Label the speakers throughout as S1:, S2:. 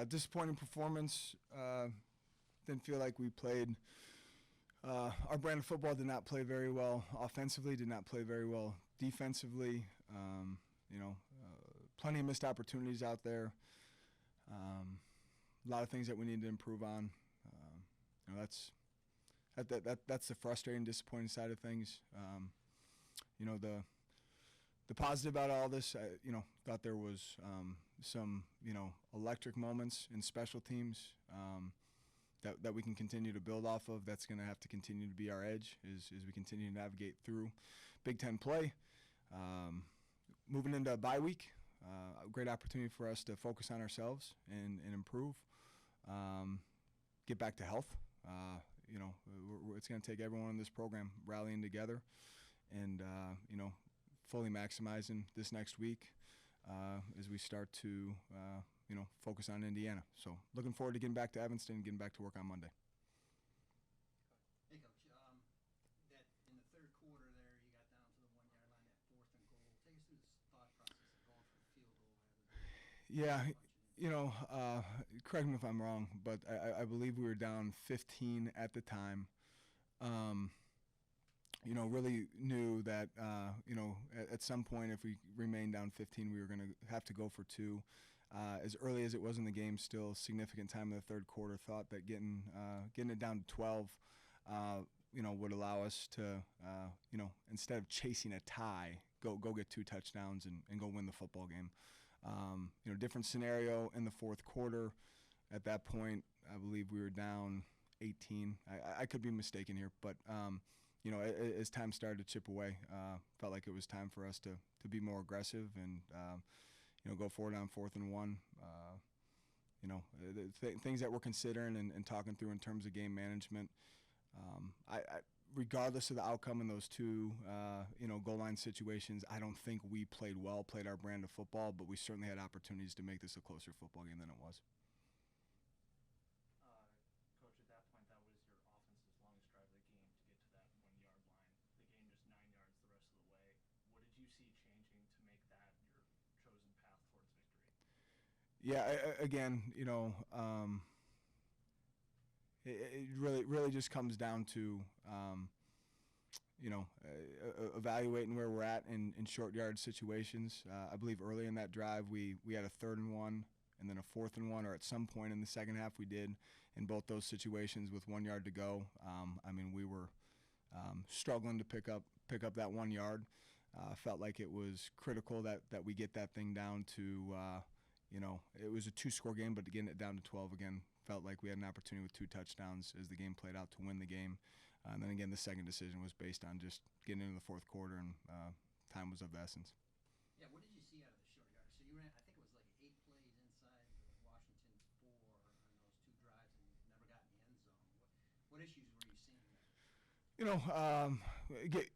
S1: Disappointing performance. Didn't feel like we played. Our brand of football did not play very well offensively, did not play very well defensively. Plenty of missed opportunities out there. A lot of things that we need to improve on. That's the frustrating, disappointing side of things. The positive about all this, thought there was some electric moments in special teams that we can continue to build off of. That's going to have to continue to be our edge as we continue to navigate through Big Ten play. Moving into a bye week, a great opportunity for us to focus on ourselves and improve, get back to health. It's going to take everyone in this program rallying together and, fully maximizing this next week as we start to, focus on Indiana. So looking forward to getting back to Evanston and getting back to work on Monday.
S2: Hey, Coach, that in the third quarter there, you got down to the 1 yard line at 4th and goal. Take us through this thought process of going for the field goal.
S1: Correct me if I'm wrong, but I believe we were down 15 at the time. Really knew that, at some point if we remained down 15, we were going to have to go for 2. As early as it was in the game, still significant time in the third quarter, thought that getting it down to 12, would allow us to, instead of chasing a tie, go get 2 touchdowns and go win the football game. Different scenario in the fourth quarter. At that point, I believe we were down 18. I could be mistaken here, but as time started to chip away, felt like it was time for us to be more aggressive and go forward on 4th and 1. Things that we're considering and talking through in terms of game management. Regardless of the outcome in those 2 goal line situations, I don't think we played our brand of football, but we certainly had opportunities to make this a closer football game than it was.
S3: Coach, at that point, that was your offense's longest drive of the game to get to that 1 yard line. The game just 9 yards the rest of the way. What did you see changing to make that your chosen path towards victory?
S1: Yeah, it really just comes down to, evaluating where we're at in short yard situations. I believe early in that drive we had a 3rd and 1 and then a 4th and 1, or at some point in the second half we did in both those situations with 1 yard to go. We were struggling to pick up that 1 yard. Felt like it was critical that we get that thing down to, it was a 2-score game, but getting it down to 12 again, felt like we had an opportunity with 2 touchdowns as the game played out to win the game. And then again, the second decision was based on just getting into the fourth quarter, and time was of the essence.
S2: Yeah, what did you see out of the short yard? So you ran, I think it was like 8 plays inside Washington 4 on those 2 drives and never got in the end zone. What issues were you seeing there?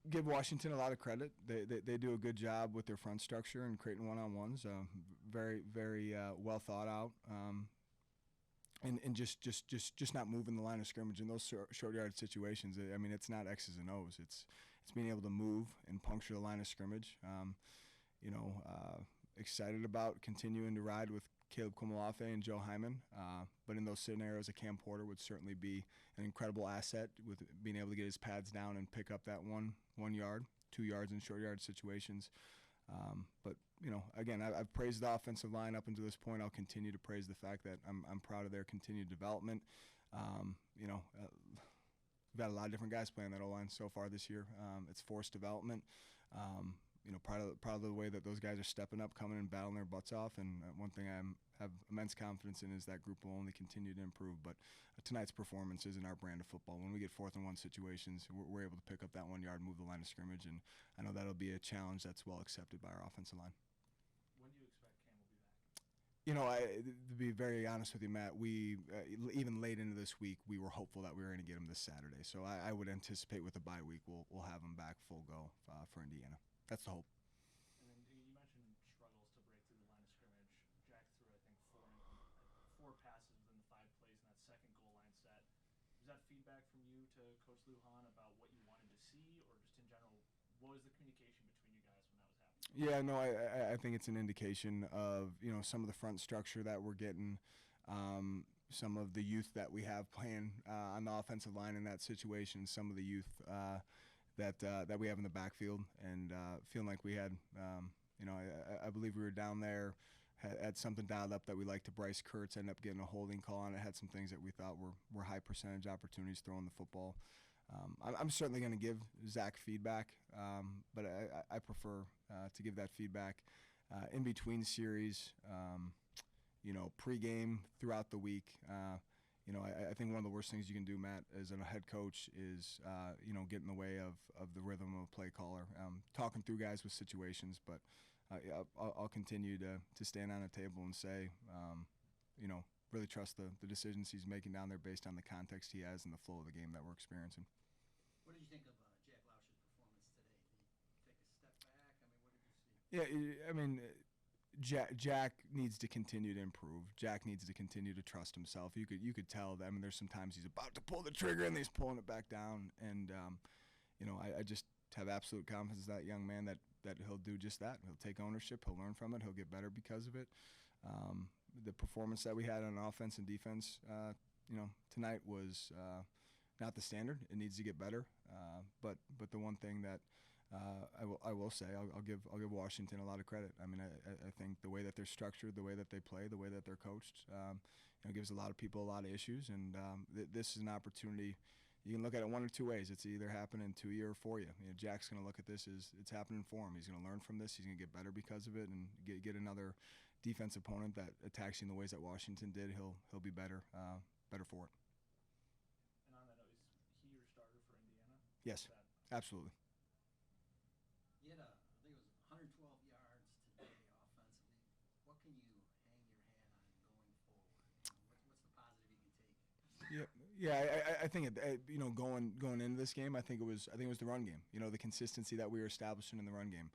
S1: Give Washington a lot of credit. They do a good job with their front structure and creating one-on-ones. Very, very well thought out. And just not moving the line of scrimmage in those short yard situations. It's not X's and O's. It's being able to move and puncture the line of scrimmage. Excited about continuing to ride with Caleb Kumalafe and Joe Hyman. But in those scenarios, a Cam Porter would certainly be an incredible asset with being able to get his pads down and pick up that 1 yard, 2 yards in short yard situations. But again, I've praised the offensive line up until this point. I'll continue to praise the fact that I'm proud of their continued development. We've had a lot of different guys playing that O-line so far this year. It's forced development. Proud of the way that those guys are stepping up, coming and battling their butts off. And one thing I have immense confidence in is that group will only continue to improve. But tonight's performance isn't our brand of football. When we get 4th and 1 situations, we're able to pick up that 1 yard, move the line of scrimmage, and I know that'll be a challenge that's well accepted by our offensive line.
S3: When do you expect Cam will be back?
S1: To be very honest with you, Matt, we even late into this week, we were hopeful that we were going to get him this Saturday. So I would anticipate with the bye week, we'll have him back full go for Indiana. That's the hope.
S3: And then you mentioned struggles to break through the line of scrimmage. Jack threw, I think, 4 passes within the 5 plays in that second goal line set. Was that feedback from you to Coach Lujan about what you wanted to see, or just in general, what was the communication between you guys when that was happening?
S1: Yeah, no, I think it's an indication of some of the front structure that we're getting. some of the youth that we have playing on the offensive line in that situation, some of the youth that we have in the backfield, and feeling like we had, I believe we were down there, had something dialed up that we liked to Bryce Kurtz, ended up getting a holding call on it, had some things that we thought were high percentage opportunities throwing the football. I'm certainly going to give Zach feedback, but I prefer to give that feedback in between series, pregame, throughout the week. I think one of the worst things you can do, Matt, as a head coach is, get in the way of the rhythm of a play caller, talking through guys with situations. But I'll continue to stand on a table and say, really trust the decisions he's making down there based on the context he has and the flow of the game that we're experiencing.
S2: What did you think of Jack Lausch's performance today? Did he take a step back? I mean, what did you see?
S1: Yeah, I mean, Jack needs to continue to improve. Jack needs to continue to trust himself. You could tell that. I mean, there's sometimes he's about to pull the trigger and he's pulling it back down. And I just have absolute confidence in that young man that he'll do just that. He'll take ownership. He'll learn from it. He'll get better because of it. The performance that we had on offense and defense, tonight was not the standard. It needs to get better. But the one thing that I will say, I'll give Washington a lot of credit. I mean, I think the way that they're structured, the way that they play, the way that they're coached, gives a lot of people a lot of issues. And this is an opportunity. You can look at it one or two ways. It's either happening to you or for you. Jack's going to look at this as it's happening for him. He's going to learn from this. He's going to get better because of it, and get another defense opponent that attacks you in the ways that Washington did. He'll be better for it.
S3: And on that note, is he your starter for Indiana?
S1: Yes, absolutely.
S2: You had, I think it was 112 yards today offensively. What can you hang your hat on going forward? What's the positive you can take?
S1: Yeah. I think going into this game, I think it was the run game. The consistency that we were establishing in the run game.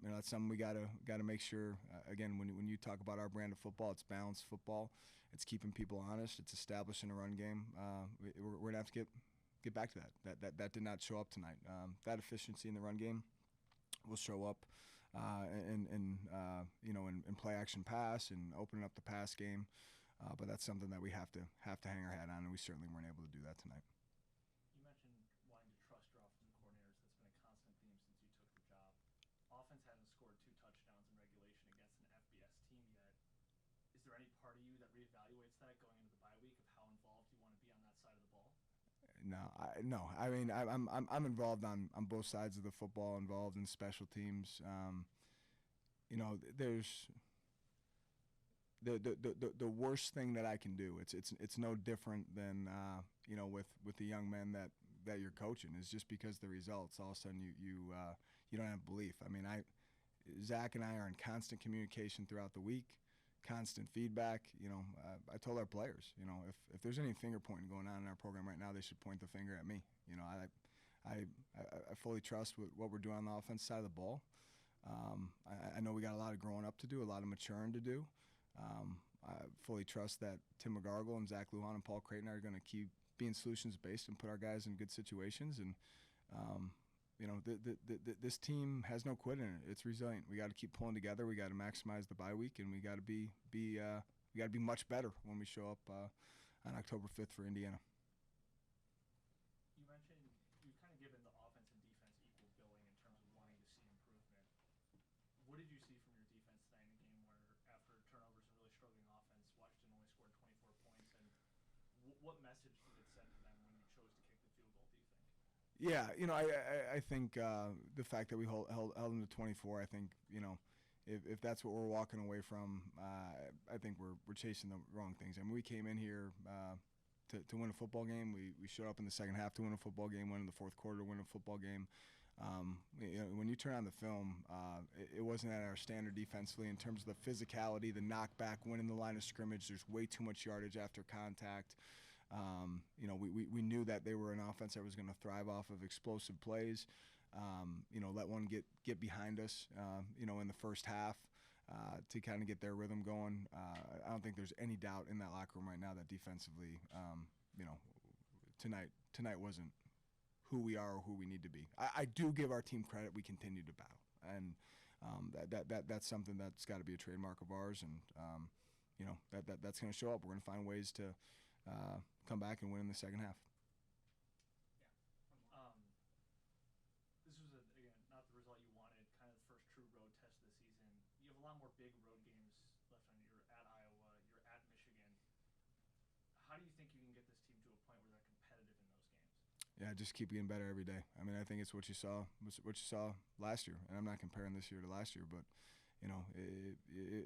S1: That's something we gotta make sure. Again, when you talk about our brand of football, it's balanced football. It's keeping people honest. It's establishing a run game. We're gonna have to get back to that. That did not show up tonight. That efficiency in the run game will show up in play action pass and opening up the pass game. But that's something that we have to hang our hat on, and we certainly weren't able to do that tonight.
S3: You mentioned wanting to trust your offensive coordinators. That's been a constant theme since you took the job. Offense hasn't scored 2 touchdowns in regulation against an FBS team yet. Is there any part of you that reevaluates that going into the bye week of how involved you want to be on that side of the ball?
S1: No. I mean, I'm involved on both sides of the football, involved in special teams. There's the worst thing that I can do. It's no different than with the young men that you're coaching. Is just because the results, all of a sudden you don't have belief. I mean, Zach and I are in constant communication throughout the week. Constant feedback. I told our players, if there's any finger pointing going on in our program right now, they should point the finger at me. I fully trust what we're doing on the offense side of the ball. I know we got a lot of growing up to do, a lot of maturing to do. I fully trust that Tim McGargle and Zach Lujan and Paul Creighton are going to keep being solutions based and put our guys in good situations. And this team has no quit in it. It's resilient. We got to keep pulling together. We got to maximize the bye week, and we got to be much better when we show up on October 5th for Indiana.
S3: You mentioned you've kind of given the offense and defense equal billing in terms of wanting to see improvement. What did you see from your defense tonight in a game where, after turnovers and really struggling offense, Washington only scored 24 points? And what message did it send to them when you chose to kick the field goal, do you think?
S1: Yeah, I think the fact that we held them to 24, I think, if that's what we're walking away from, I think we're chasing the wrong things. I mean, we came in here to win a football game. We showed up in the second half to win a football game, went in the fourth quarter to win a football game. When you turn on the film, it wasn't at our standard defensively in terms of the physicality, the knockback, winning the line of scrimmage. There's way too much yardage after contact. We knew that they were an offense that was going to thrive off of explosive plays. Let one get behind us, in the first half to kind of get their rhythm going. I don't think there's any doubt in that locker room right now that defensively, tonight wasn't who we are or who we need to be. I do give our team credit. We continue to battle, and that's something that's got to be a trademark of ours. And that's going to show up. We're going to find ways to come back and win in the second half.
S3: This was, again, not the result you wanted, kind of the first true road test of the season. You have a lot more big road games left on you. You're at Iowa, you're at Michigan. How do you think you can get this team to a point where they're competitive in those games?
S1: Yeah, just keep getting better every day. I mean, I think it's what you saw last year, and I'm not comparing this year to last year, but you know,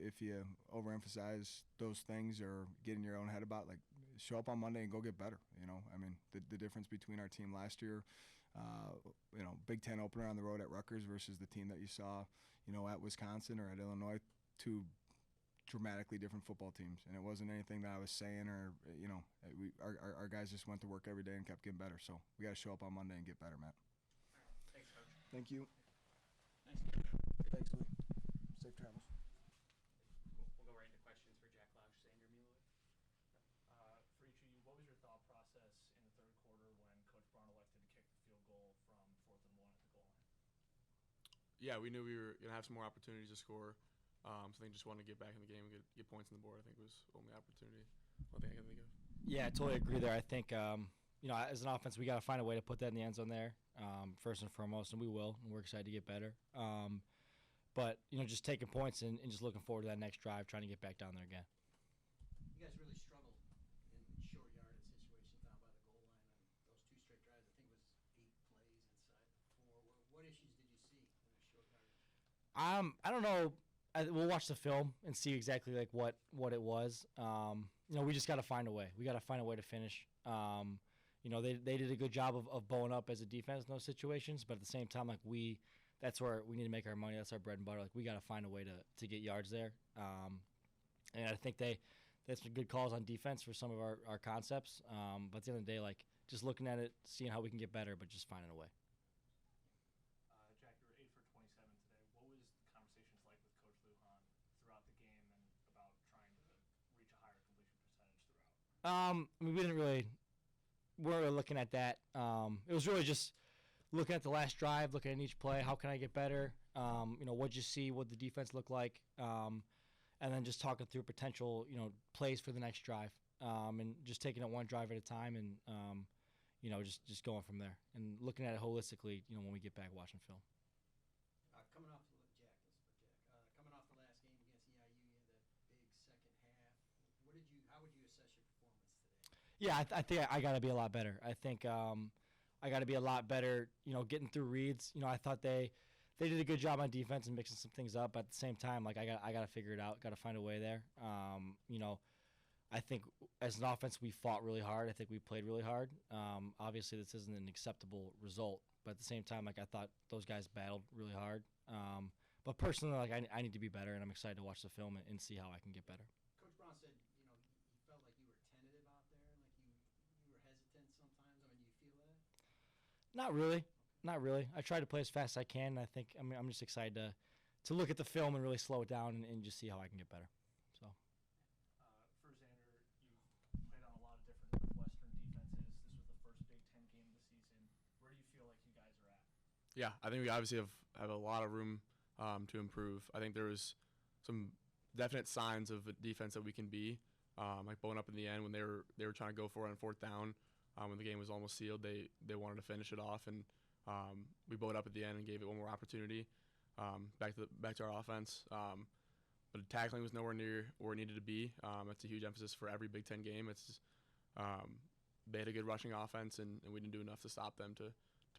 S1: if you overemphasize those things or get in your own head about, like, show up on Monday and go get better. You know, I mean, the difference between our team last year, you know, Big Ten opener on the road at Rutgers versus the team that you saw, you know, at Wisconsin or at Illinois, two dramatically different football teams. And it wasn't anything that I was saying or, you know, our guys just went to work every day and kept getting better. So we got to show up on Monday and get better, Matt.
S3: Thanks, Coach.
S1: Thank you.
S3: Nice.
S1: Thanks, Lee. Safe travels.
S4: We'll go right into questions for Jack Lausch, Xander, Mueller.
S3: For each of you, what was your thought process in the third quarter when Coach Braun elected to kick the field goal from 4th and 1 at the goal line?
S5: Yeah, we knew we were going to have some more opportunities to score. So I think just wanted to get back in the game and get points on the board. I think was the only opportunity. One thing I can think of.
S6: Yeah, I totally agree there. I think, you know, as an offense, we got to find a way to put that in the end zone there, first and foremost, and we will. And we're excited to get better. But, you know, just taking points and just looking forward to that next drive, trying to get back down there again.
S2: You guys really struggled in short yardage situations down by the goal line on those 2 straight drives. I think it was 8 plays inside the 4. What issues did you see in the short yardage?
S6: I don't know. We'll watch the film and see exactly like what it was. You know, we just got to find a way. We got to find a way to finish. You know, they did a good job of bowing up as a defense in those situations, but at the same time, like that's where we need to make our money. That's our bread and butter. Like we got to find a way to get yards there. And I think that's some good calls on defense for some of our concepts. But at the end of the day, like just looking at it, seeing how we can get better, but just finding a way.
S3: Jack, you were 8 for 27 today. What was the conversations like with Coach Lujan throughout the game and about trying to reach a higher completion percentage throughout?
S6: I mean, we weren't really looking at that. It was really just looking at the last drive, looking at each play. How can I get better? You know, what'd you see? What the defense looked like? And then just talking through potential, you know, plays for the next drive, and just taking it one drive at a time, and you know, just going from there and looking at it holistically. You know, when we get back watching film.
S2: Coming off the Jack, coming off the last game against EIU, you had that big second half. How would you assess your performance today?
S6: Yeah, I think I got to be a lot better. I think I got to be a lot better. You know, getting through reads. You know, I thought they did a good job on defense and mixing some things up. But at the same time, like I got to figure it out. Got to find a way there. You know, I think as an offense we fought really hard. I think we played really hard. Obviously, this isn't an acceptable result. But at the same time, like I thought those guys battled really hard. But personally, like I need to be better, and I'm excited to watch the film and see how I can get better.
S2: Coach Braun said, you know, he felt like you were tentative out there, like you were hesitant sometimes. I mean, do you feel that?
S6: Not really. Not really. I try to play as fast as I can. And I think I'm just excited to look at the film and really slow it down and just see how I can get better. So.
S3: For Xander, you've played on a lot of different Northwestern defenses. This was the first Big Ten game of the season. Where do you feel like you guys are at?
S5: Yeah, I think we obviously have a lot of room to improve. I think there was some definite signs of a defense that we can be, like bowing up in the end when they were trying to go for it on 4th down. When the game was almost sealed, they wanted to finish it off, and we bowed up at the end and gave it one more opportunity back to our offense. But tackling was nowhere near where it needed to be. That's a huge emphasis for every Big Ten game. It's they had a good rushing offense, and we didn't do enough to stop them to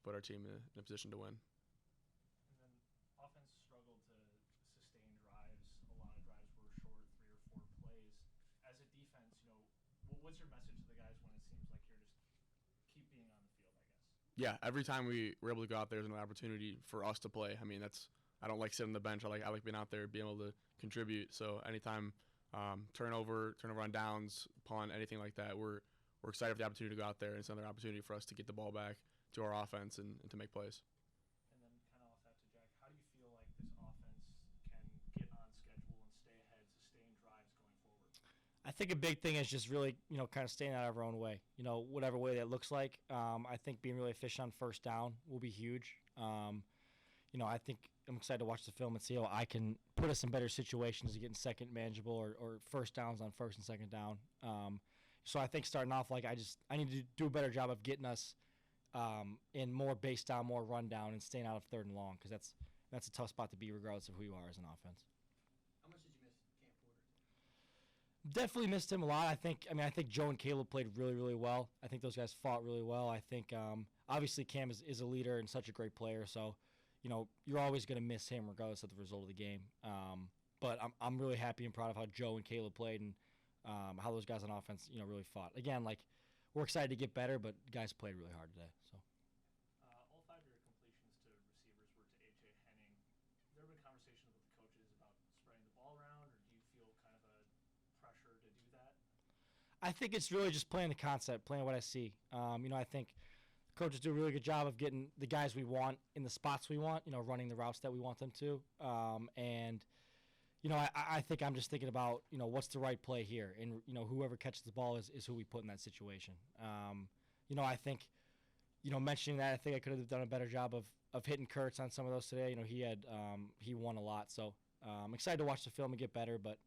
S5: put our team in a position to win.
S3: And then offense struggled to sustain drives. A lot of drives were short, 3 or 4 plays. As a defense, you know, what's your message to the guys when it seems like you're just keep being on the field, I guess?
S5: Yeah, every time we were able to go out there, there's an opportunity for us to play. I mean, I don't like sitting on the bench. I like being out there, being able to contribute. So anytime turnover on downs, punt, anything like that, we're excited for the opportunity to go out there, and it's another opportunity for us to get the ball back to our offense and to make plays.
S3: And then kind of off that to Jack, how do you feel like this offense can get on schedule and stay ahead, sustain drives going forward?
S6: I think a big thing is just really, you know, kind of staying out of our own way. You know, whatever way that looks like. I think being really efficient on 1st down will be huge. I think I'm excited to watch the film and see how I can put us in better situations to get in second manageable or first downs on first and second down. So I think starting off, like, I need to do a better job of getting us in more base down, more run down, and staying out of third and long, because that's a tough spot to be regardless of who you are as an offense.
S2: How much did you miss Cam Porter?
S6: Definitely missed him a lot. I think Joe and Caleb played really, really well. I think those guys fought really well. I think obviously Cam is a leader and such a great player, so you're always going to miss him regardless of the result of the game. But I'm really happy and proud of how Joe and Caleb played and how those guys on offense really fought. Again, like, we're excited to get better, but guys played really hard today. So.
S3: All 5 of your completions to receivers were to A.J. Henning. Have there been conversations with the coaches about spreading the ball around, or do you feel kind of a pressure to do that?
S6: I think it's really just playing the concept, playing what I see. I think coaches do a really good job of getting the guys we want in the spots we want, running the routes that we want them to. I think I'm just thinking about, what's the right play here. And, whoever catches the ball is who we put in that situation. I think, mentioning that, I think I could have done a better job of hitting Kurtz on some of those today. He won a lot. So I'm excited to watch the film and get better, but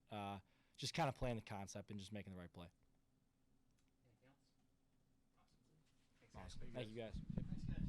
S6: just kind of playing the concept and just making the right play.
S4: Anything else? Awesome. Thanks, guys.
S6: Awesome. Thank you, guys.
S2: Thanks, guys.